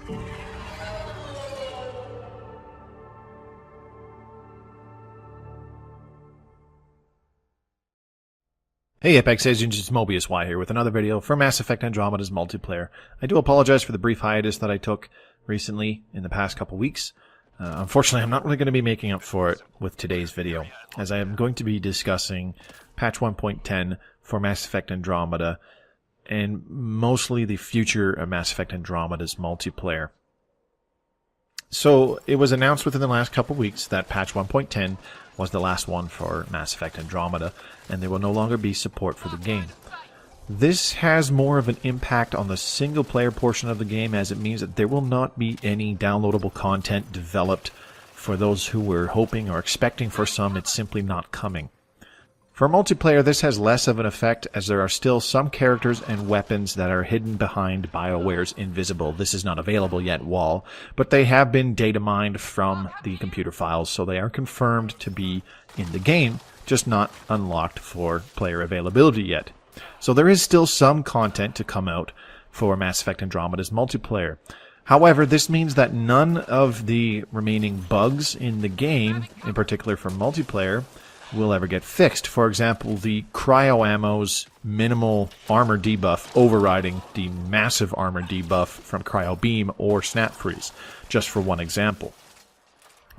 Hey Apex Agents, it's Mobius Y here with another video for Mass Effect Andromeda's multiplayer. I do apologize for the brief hiatus that I took recently in the past couple weeks. Unfortunately, I'm not really going to be making up for it with today's video, as I am going to be discussing patch 1.10 for Mass Effect Andromeda, and mostly the future of Mass Effect Andromeda's multiplayer. So, it was announced within the last couple weeks that patch 1.10 was the last one for Mass Effect Andromeda, and there will no longer be support for the game. This has more of an impact on the single-player portion of the game, as it means that there will not be any downloadable content developed for those who were hoping or expecting for some. It's simply not coming. For multiplayer, this has less of an effect, as there are still some characters and weapons that are hidden behind BioWare's invisible "this is not available yet" wall, but they have been data mined from the computer files, so they are confirmed to be in the game, just not unlocked for player availability yet. So there is still some content to come out for Mass Effect Andromeda's multiplayer. However, this means that none of the remaining bugs in the game, in particular for multiplayer, will ever get fixed. For example, the cryo ammo's minimal armor debuff overriding the massive armor debuff from cryo beam or snap freeze, just for one example.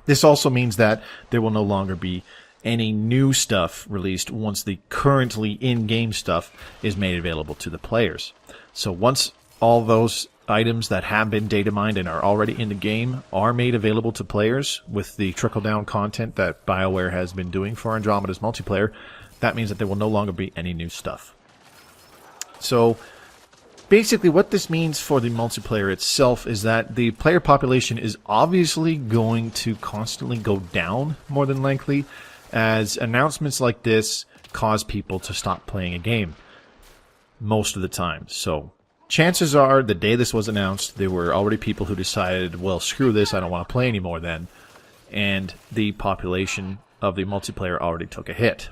This also means that there will no longer be any new stuff released once the currently in-game stuff is made available to the players. So once all those items that have been data mined and are already in the game are made available to players with the trickle-down content that BioWare has been doing for Andromeda's multiplayer, that means that there will no longer be any new stuff. So basically what this means for the multiplayer itself is that the player population is obviously going to constantly go down, more than likely, as announcements like this cause people to stop playing a game most of the time. So chances are, the day this was announced, there were already people who decided, well, screw this, I don't want to play anymore then. And the population of the multiplayer already took a hit.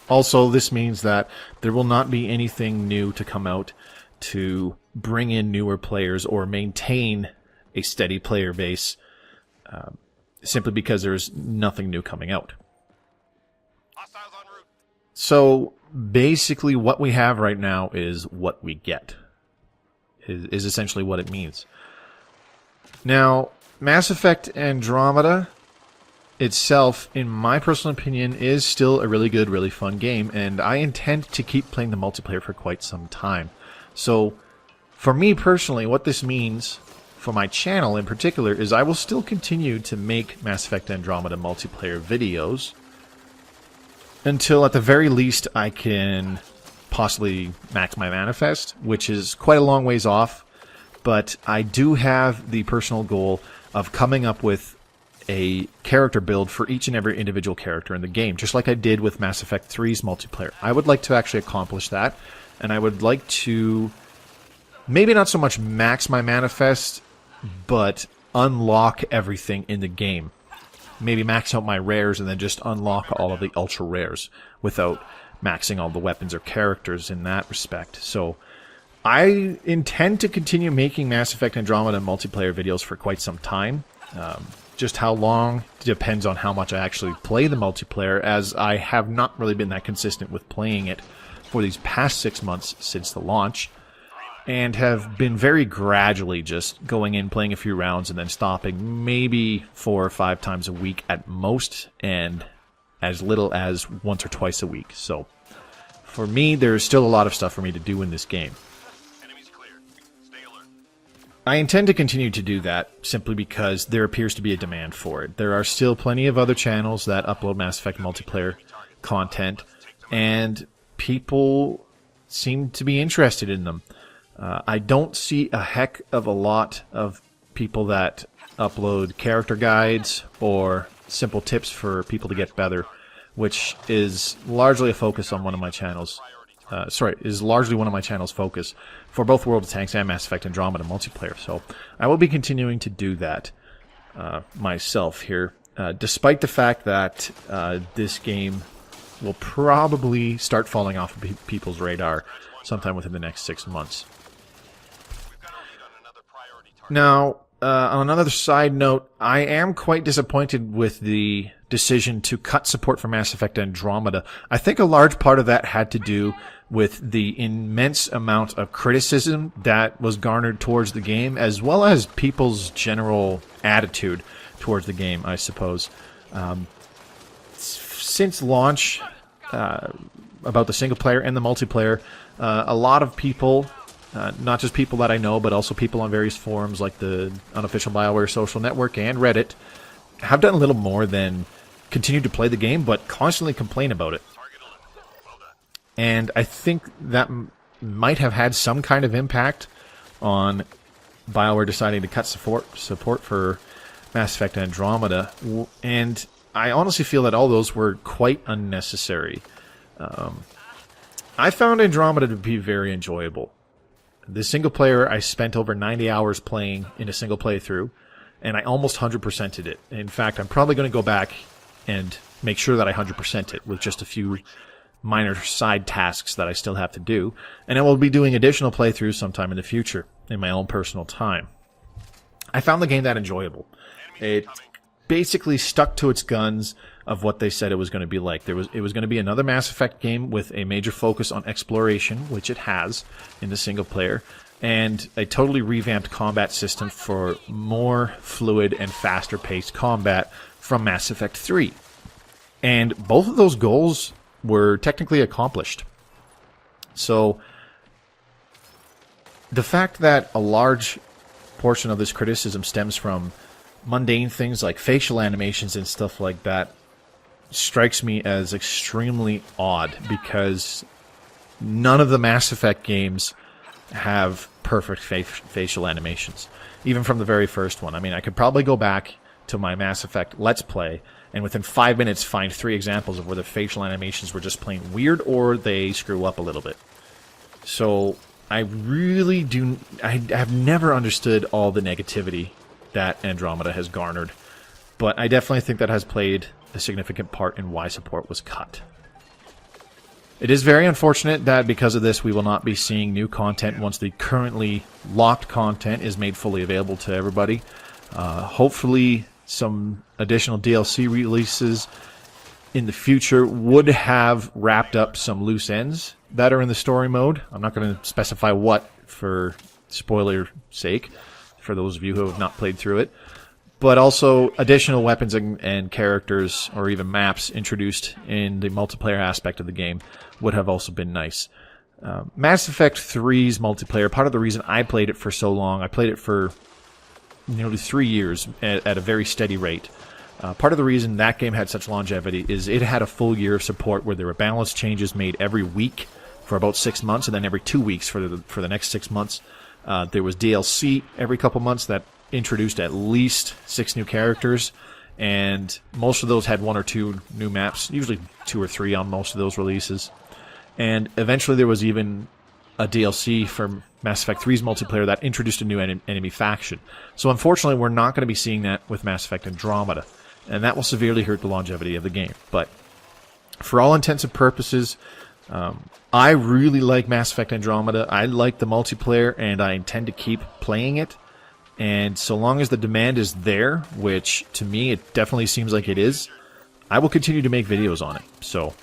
Also, this means that there will not be anything new to come out to bring in newer players or maintain a steady player base, simply because there's nothing new coming out. So basically what we have right now is what we get, is essentially what it means. Now, Mass Effect Andromeda itself, in my personal opinion, is still a really good, really fun game, and I intend to keep playing the multiplayer for quite some time. So, for me personally, what this means for my channel in particular is I will still continue to make Mass Effect Andromeda multiplayer videos until, at the very least, I can possibly max my manifest, which is quite a long ways off, but I do have the personal goal of coming up with a character build for each and every individual character in the game, just like I did with Mass Effect 3's multiplayer. I would like to actually accomplish that, and I would like to maybe not so much max my manifest, but unlock everything in the game. Maybe max out my rares and then just unlock all of the ultra rares without maxing all the weapons or characters in that respect. So I intend to continue making Mass Effect Andromeda multiplayer videos for quite some time. Just how long depends on how much I actually play the multiplayer, as I have not really been that consistent with playing it for these past 6 months since the launch, and have been very gradually just going in, playing a few rounds, and then stopping maybe 4 or 5 times a week at most, and as little as once or twice a week. So for me, there's still a lot of stuff for me to do in this game. I intend to continue to do that simply because there appears to be a demand for it. There are still plenty of other channels that upload Mass Effect multiplayer content, and people seem to be interested in them. I don't see a heck of a lot of people that upload character guides or simple tips for people to get better, which is largely a focus on one of my channels. Is largely one of my channel's focus for both World of Tanks and Mass Effect Andromeda multiplayer. So I will be continuing to do that myself here, despite the fact that this game will probably start falling off of people's radar sometime within the next 6 months. Now, on another side note, I am quite disappointed with the decision to cut support for Mass Effect Andromeda. I think a large part of that had to do with the immense amount of criticism that was garnered towards the game, as well as people's general attitude towards the game, I suppose. Since launch, about the single player and the multiplayer, a lot of people, not just people that I know, but also people on various forums like the unofficial BioWare social network and Reddit, have done a little more than continue to play the game, but constantly complain about it. And I think that might have had some kind of impact on BioWare deciding to cut support for Mass Effect Andromeda. And I honestly feel that all those were quite unnecessary. I found Andromeda to be very enjoyable. The single player, I spent over 90 hours playing in a single playthrough, and I almost 100%ed it. In fact, I'm probably going to go back and make sure that I 100% it with just a few minor side tasks that I still have to do, and I will be doing additional playthroughs sometime in the future in my own personal time. I found the game that enjoyable. It basically stuck to its guns of what they said it was going to be like. It was going to be another Mass Effect game with a major focus on exploration, which it has in the single player, and a totally revamped combat system for more fluid and faster paced combat from Mass Effect 3. And both of those goals were technically accomplished. So the fact that a large portion of this criticism stems from mundane things like facial animations and stuff like that strikes me as extremely odd, because none of the Mass Effect games have perfect facial animations, even from the very first one. I mean, I could probably go back to my Mass Effect Let's Play and within 5 minutes find 3 examples of where the facial animations were just plain weird or they screw up a little bit. So I have never understood all the negativity that Andromeda has garnered, but I definitely think that has played a significant part in why support was cut. It is very unfortunate that because of this we will not be seeing new content once the currently locked content is made fully available to everybody. Hopefully some additional DLC releases in the future would have wrapped up some loose ends that are in the story mode. I'm not going to specify what for spoiler sake, for those of you who have not played through it. But also additional weapons and characters or even maps introduced in the multiplayer aspect of the game would have also been nice. Mass Effect 3's multiplayer, part of the reason I played it for so long, I played it for nearly 3 years at a very steady rate. Part of the reason that game had such longevity is it had a full year of support where there were balance changes made every week for about 6 months, and then every 2 weeks for the next 6 months. There was DLC every couple months that introduced at least 6 new characters, and most of those had 1 or 2 new maps, usually 2 or 3 on most of those releases. And eventually there was even a DLC for Mass Effect 3's multiplayer that introduced a new enemy faction. So unfortunately we're not going to be seeing that with Mass Effect Andromeda, and that will severely hurt the longevity of the game. But for all intents and purposes, I really like Mass Effect Andromeda. I like the multiplayer, and I intend to keep playing it. And so long as the demand is there, which to me it definitely seems like it is, I will continue to make videos on it. So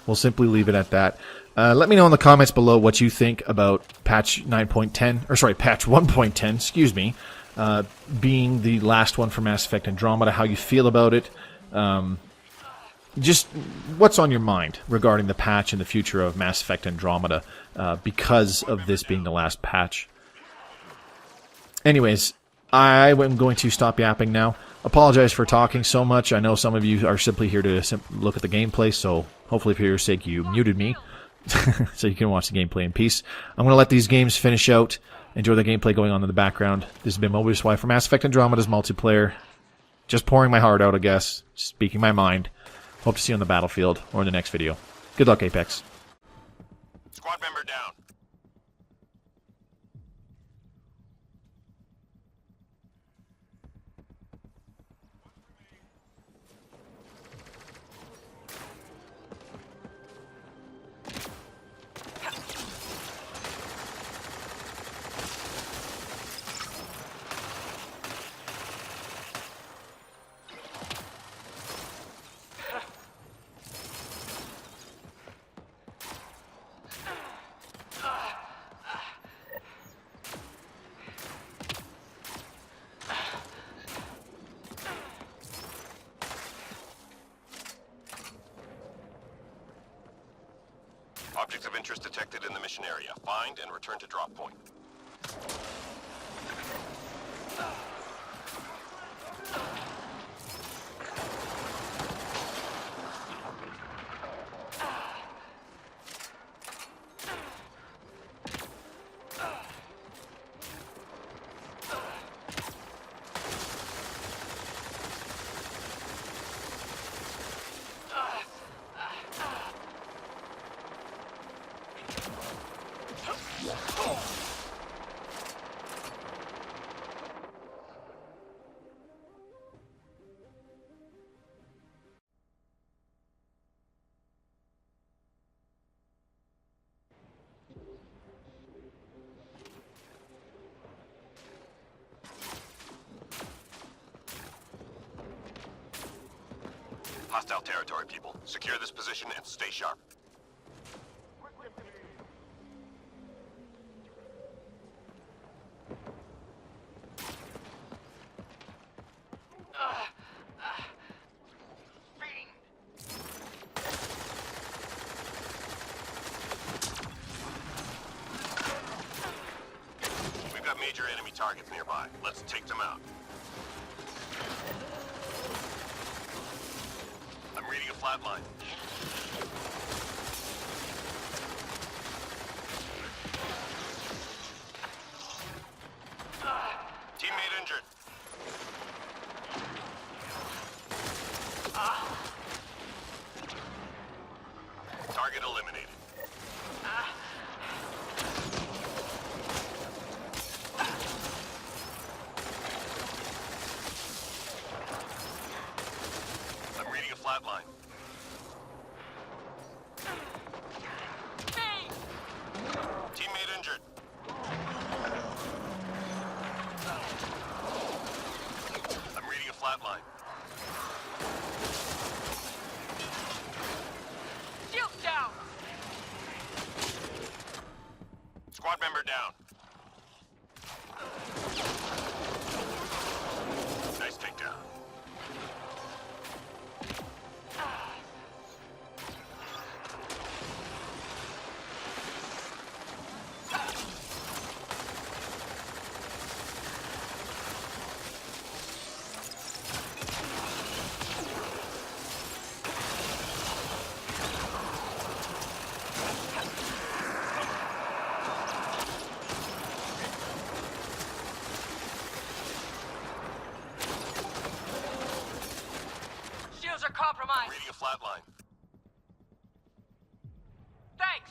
we'll simply leave it at that. Let me know in the comments below what you think about patch 9.10, or sorry, patch 1.10, excuse me, being the last one for Mass Effect Andromeda, how you feel about it. Just what's on your mind regarding the patch and the future of Mass Effect Andromeda because of this being the last patch. Anyways, I am going to stop yapping now. Apologize for talking so much. I know some of you are simply here to look at the gameplay, so hopefully for your sake you muted me so you can watch the gameplay in peace. I'm going to let these games finish out. Enjoy the gameplay going on in the background. This has been Mobius Y for Mass Effect Andromeda's multiplayer. Just pouring my heart out, I guess. Speaking my mind. Hope to see you on the battlefield or in the next video. Good luck, Apex. Squad member down. creatures detected in the mission area. Find and return to drop point. Hostile territory, people. Secure this position and stay sharp. We've got major enemy targets nearby. Let's take them out. I'm reading a flatline. Teammate injured. Target eliminated. I'm reading a flatline. Teammate injured. I'm reading a flatline. Shield down! Squad member down. Nice takedown. Shields are compromised. Reading a flatline. Thanks!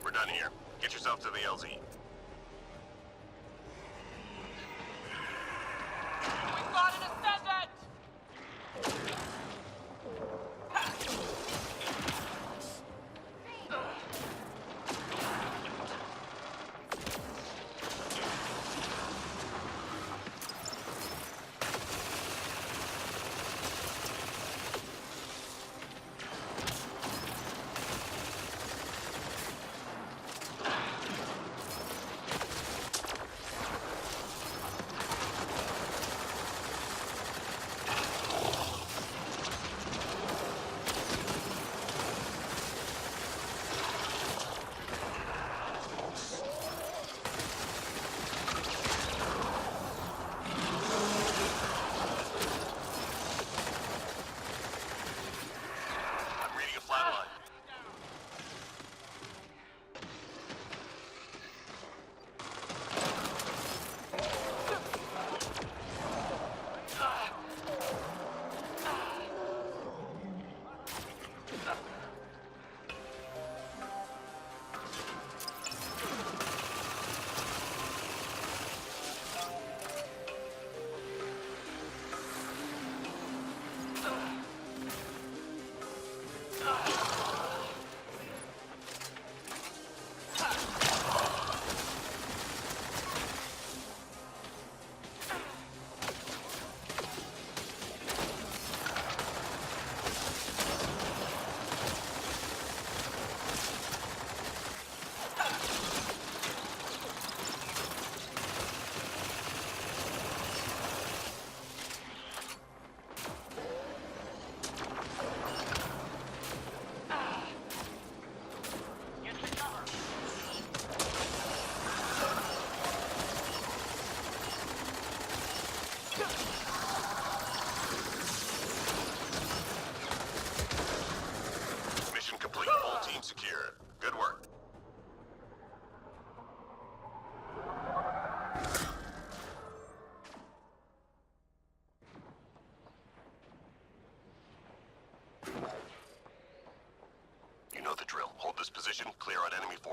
We're done here. Get yourself to the LZ. We got an ascendant!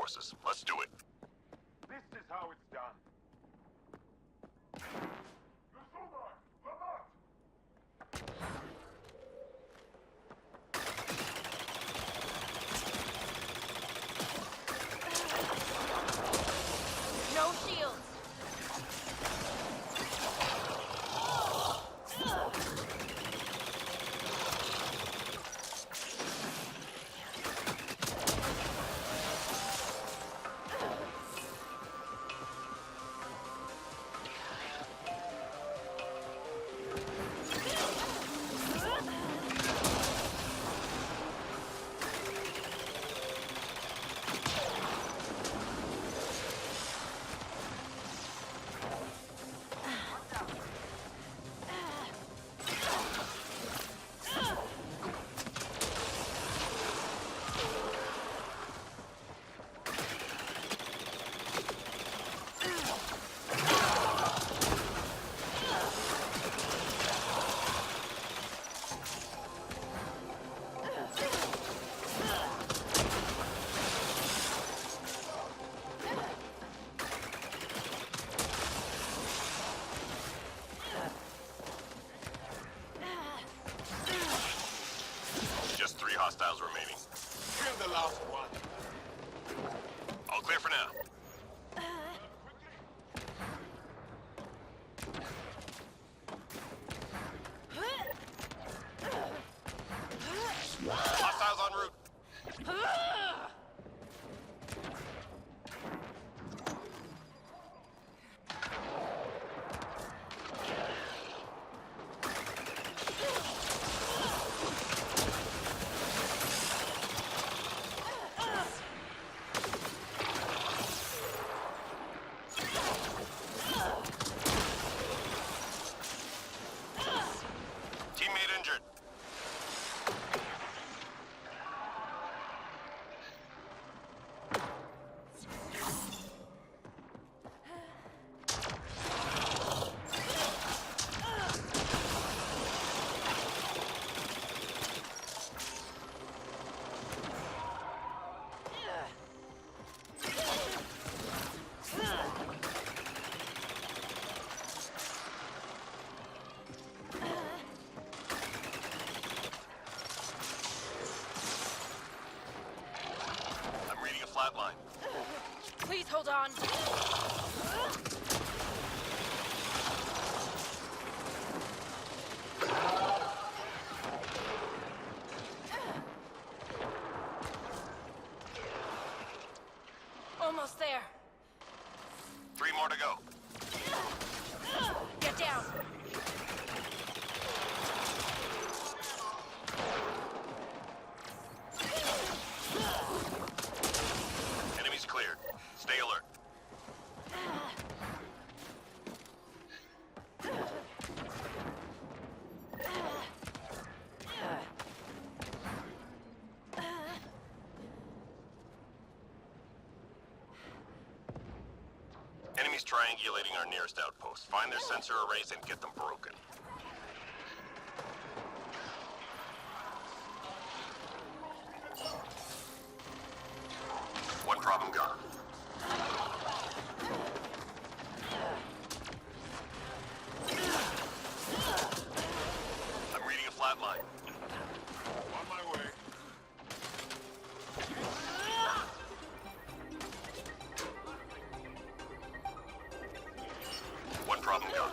forces. Let's do it. This is how it's done. No shields. Just 3 hostiles remaining. Kill the last one. All clear for now. Hostiles en route. Teammate injured. I'm reading a flatline. Please hold on. Almost there. 3 more to go. Get down. Enemies cleared. Stay alert. Enemies triangulating our nearest outpost. Find their sensor arrays and get them broken. One problem gone. I'm reading a flatline. On my way. One problem gone.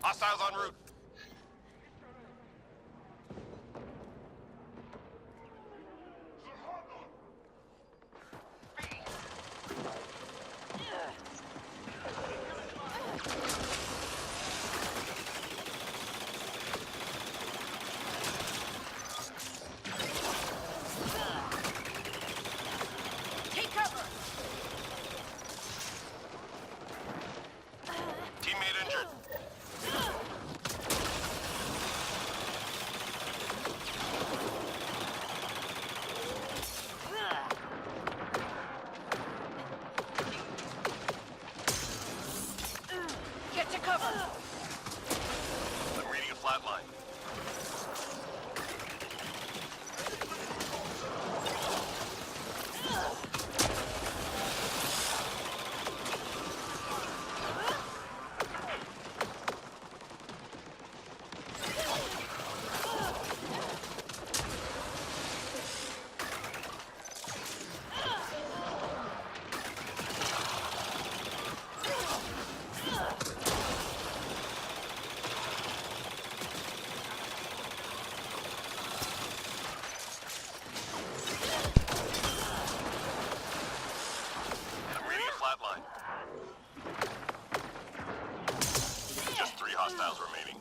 Hostiles en route. Take cover! Teammate injured. Get to cover! I'm reading a flatline. I'm reading a flatline. Just 3 hostiles remaining.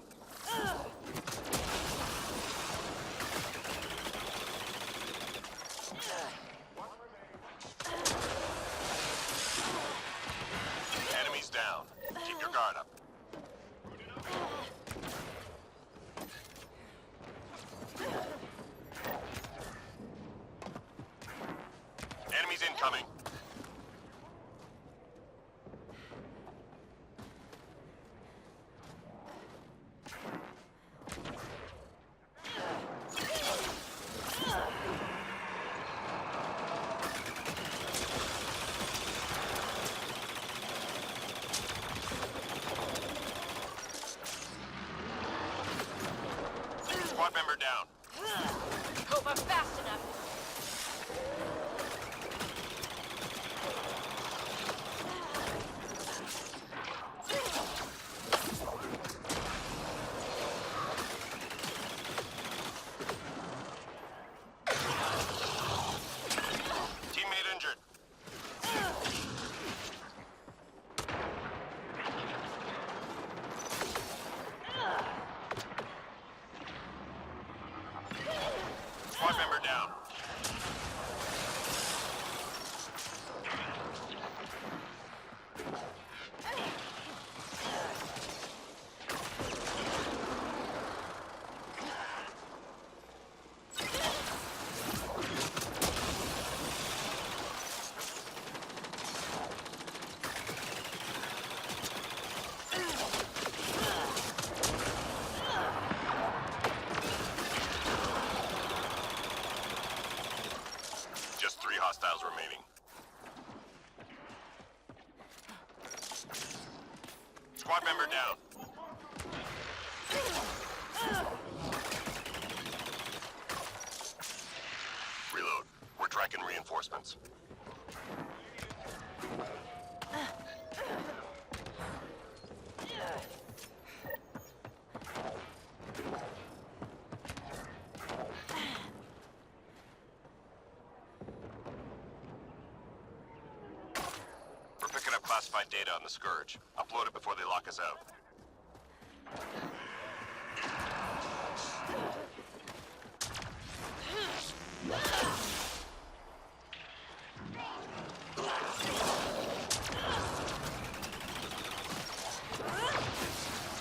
Enemies down. Keep your guard up. Enemies incoming. Squad member down. Hope I'm fast enough. Teammate injured. Squad member down. Just 3 hostiles remaining. Squad member down. Reload. We're tracking reinforcements. We're picking up classified data on the Scourge. Upload it before they lock us out.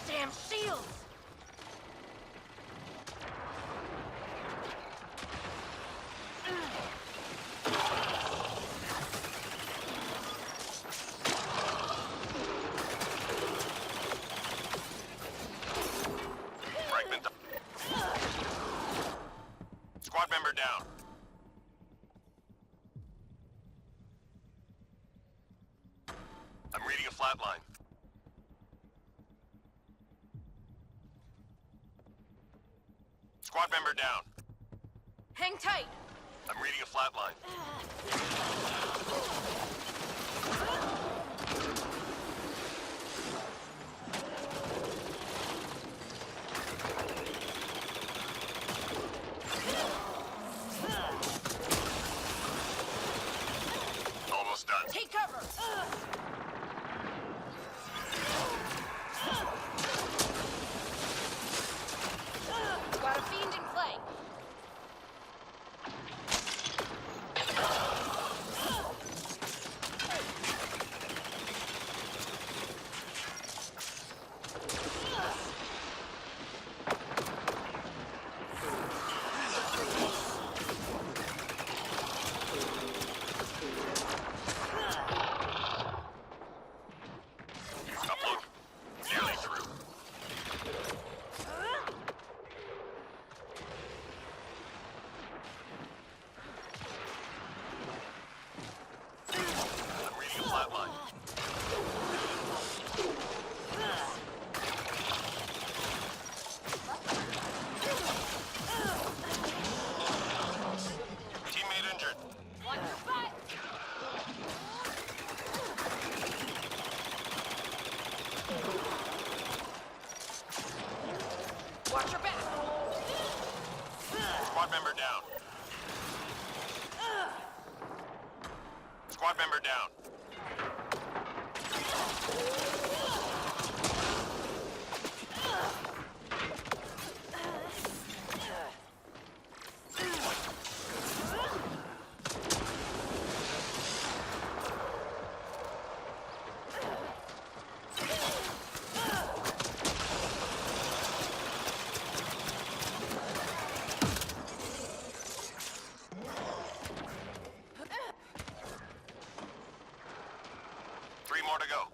Damn shields! Fragment. Squad member down. I'm reading a flatline. Squad member down. Hang tight! I'm reading a flatline. Watch your back! Squad member down. Squad member down. Three more to go.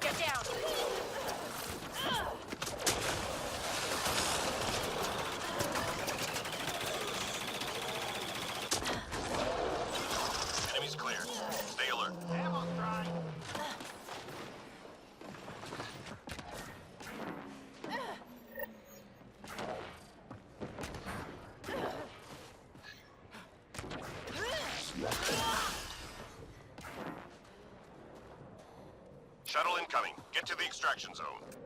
Get down! Enemies clear. Stay alert. Ammo's dry. Shuttle incoming. Get to the extraction zone.